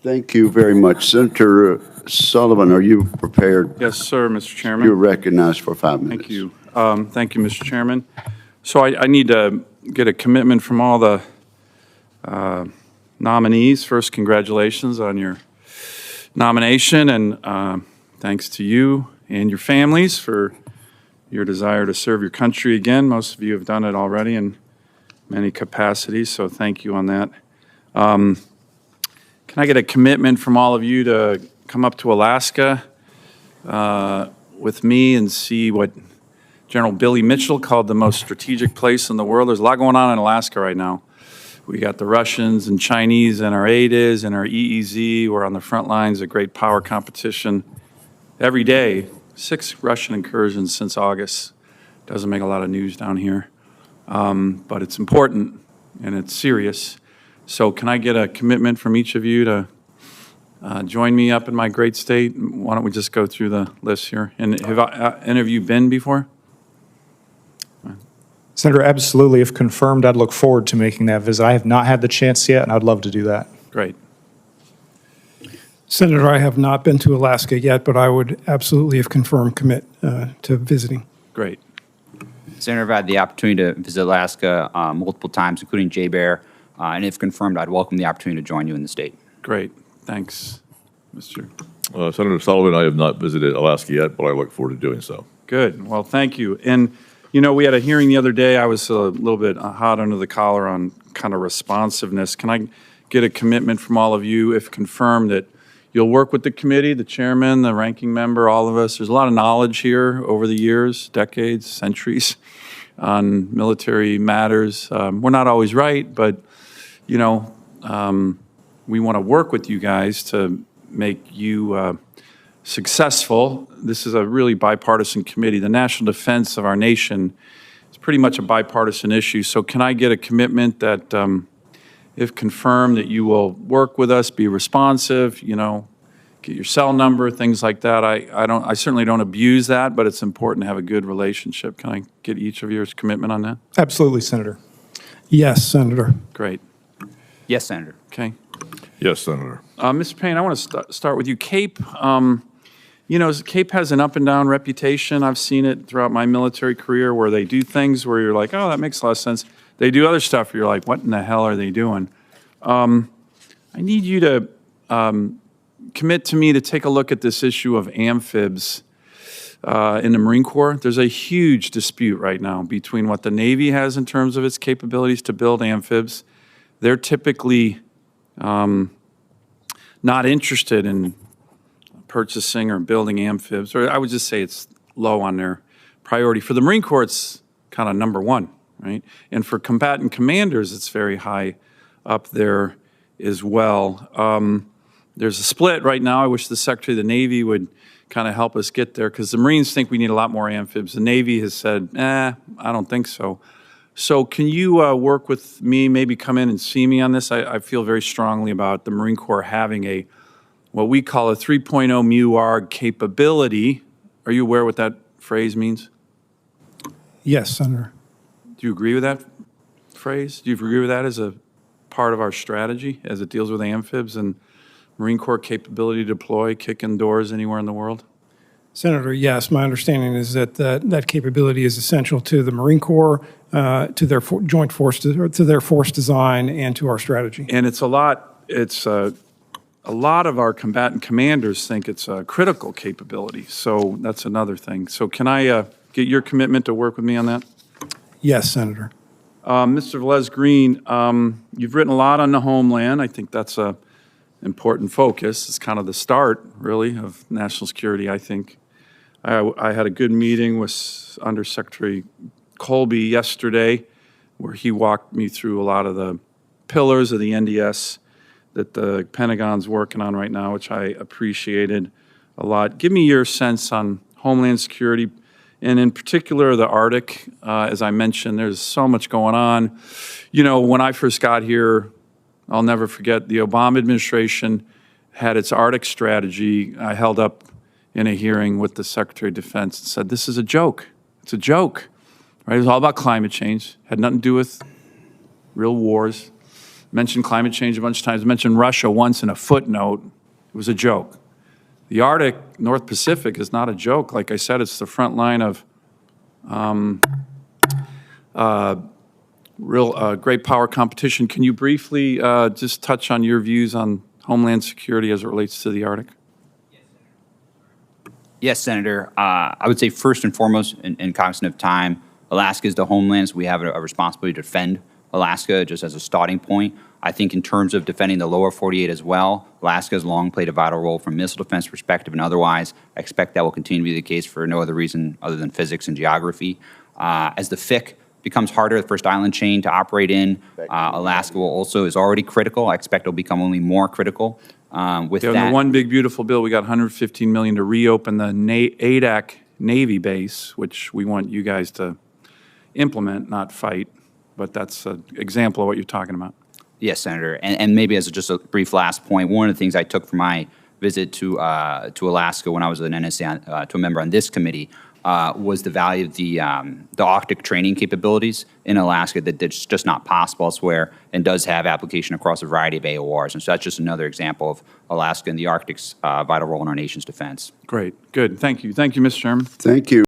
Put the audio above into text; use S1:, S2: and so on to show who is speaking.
S1: Thank you very much. Senator Sullivan, are you prepared?
S2: Yes, sir, Mr. Chairman.
S1: You're recognized for 5 minutes.
S2: Thank you. Thank you, Mr. Chairman. So I need to get a commitment from all the nominees. First, congratulations on your nomination, and thanks to you and your families for your desire to serve your country again. Most of you have done it already in many capacities, so thank you on that. Can I get a commitment from all of you to come up to Alaska with me and see what General Billy Mitchell called the most strategic place in the world? There's a lot going on in Alaska right now. We got the Russians and Chinese and our AIDAs and our EEZ. We're on the front lines of great power competition. Every day, 6 Russian incursions since August. Doesn't make a lot of news down here, but it's important and it's serious. So can I get a commitment from each of you to join me up in my great state? Why don't we just go through the list here? And have any of you been before?
S3: Senator, absolutely. If confirmed, I'd look forward to making that visit. I have not had the chance yet, and I'd love to do that.
S2: Great.
S4: Senator, I have not been to Alaska yet, but I would absolutely, if confirmed, commit to visiting.
S2: Great.
S5: Senator, I've had the opportunity to visit Alaska multiple times, including J-Bear, and if confirmed, I'd welcome the opportunity to join you in the state.
S2: Great. Thanks, Mr.
S6: Senator Sullivan, I have not visited Alaska yet, but I look forward to doing so.
S2: Good. Well, thank you. And, you know, we had a hearing the other day. I was a little bit hot under the collar on kind of responsiveness. Can I get a commitment from all of you, if confirmed, that you'll work with the committee, the chairman, the ranking member, all of us? There's a lot of knowledge here over the years, decades, centuries, on military matters. We're not always right, but, you know, we want to work with you guys to make you successful. This is a really bipartisan committee. The national defense of our nation is pretty much a bipartisan issue. So can I get a commitment that, if confirmed, that you will work with us, be responsive, you know, get your cell number, things like that? I certainly don't abuse that, but it's important to have a good relationship. Can I get each of yours commitment on that?
S3: Absolutely, Senator.
S4: Yes, Senator.
S2: Great.
S5: Yes, Senator.
S2: Okay.
S6: Yes, Senator.
S2: Mr. Payne, I want to start with you. CAPE, you know, CAPE has an up and down reputation. I've seen it throughout my military career where they do things where you're like, oh, that makes a lot of sense. They do other stuff where you're like, what in the hell are they doing? I need you to commit to me to take a look at this issue of amphibs in the Marine Corps. There's a huge dispute right now between what the Navy has in terms of its capabilities to build amphibs. They're typically not interested in purchasing or building amphibs, or I would just say it's low on their priority. For the Marine Corps, it's kind of number one, right? And for combatant commanders, it's very high up there as well. There's a split right now. I wish the Secretary of the Navy would kind of help us get there, because the Marines think we need a lot more amphibs. The Navy has said, I don't think so. So can you work with me, maybe come in and see me on this? I feel very strongly about the Marine Corps having what we call a 3.0 MEUARG capability. Are you aware what that phrase means?
S4: Yes, Senator.
S2: Do you agree with that phrase? Do you agree with that as a part of our strategy as it deals with amphibs and Marine Corps capability to deploy, kicking doors anywhere in the world?
S4: Senator, yes. My understanding is that that capability is essential to the Marine Corps, to their joint force, to their force design, and to our strategy.
S2: And it's a lot. It's a lot of our combatant commanders think it's a critical capability. So that's another thing. So can I get your commitment to work with me on that?
S4: Yes, Senator.
S2: Mr. Velez Green, you've written a lot on the Homeland. I think that's a important focus. It's kind of the start, really, of national security, I think. I had a good meeting with Undersecretary Colby yesterday, where he walked me through a lot of the pillars of the NDS that the Pentagon's working on right now, which I appreciated a lot. Give me your sense on Homeland Security, and in particular the Arctic. As I mentioned, there's so much going on. You know, when I first got here, I'll never forget, the Obama administration had its Arctic strategy. I held up in a hearing with the Secretary of Defense and said, this is a joke. It's a joke, right? It was all about climate change. Had nothing to do with real wars. mentioned climate change a bunch of times, mentioned Russia once in a footnote. It was a joke. The Arctic, North Pacific is not a joke. Like I said, it's the front line of real great power competition. Can you briefly just touch on your views on homeland security as it relates to the Arctic?
S5: Yes, Senator. I would say first and foremost, in cognizant of time, Alaska is the homeland, so we have a responsibility to defend Alaska just as a starting point. I think in terms of defending the lower 48 as well, Alaska has long played a vital role from a missile defense perspective and otherwise. I expect that will continue to be the case for no other reason other than physics and geography. As the FIC becomes harder, the first island chain to operate in, Alaska will also is already critical. I expect it will become only more critical. With
S2: Yeah,
S5: that,
S2: the one big beautiful bill, we got $115 million to reopen the ADAC Navy base, which we want you guys to implement, not fight. But that's an example of what you're talking about.
S5: Yes, Senator. And maybe as just a brief last point, one of the things I took from my visit to Alaska when I was an NSA to a member on this committee was the value of the Arctic training capabilities in Alaska that's just not possible elsewhere and does have application across a variety of AORs. And so that's just another example of Alaska and the Arctic's vital role in our nation's defense.
S2: Great, good, thank you. Thank you, Mr. Chairman.
S1: Thank you.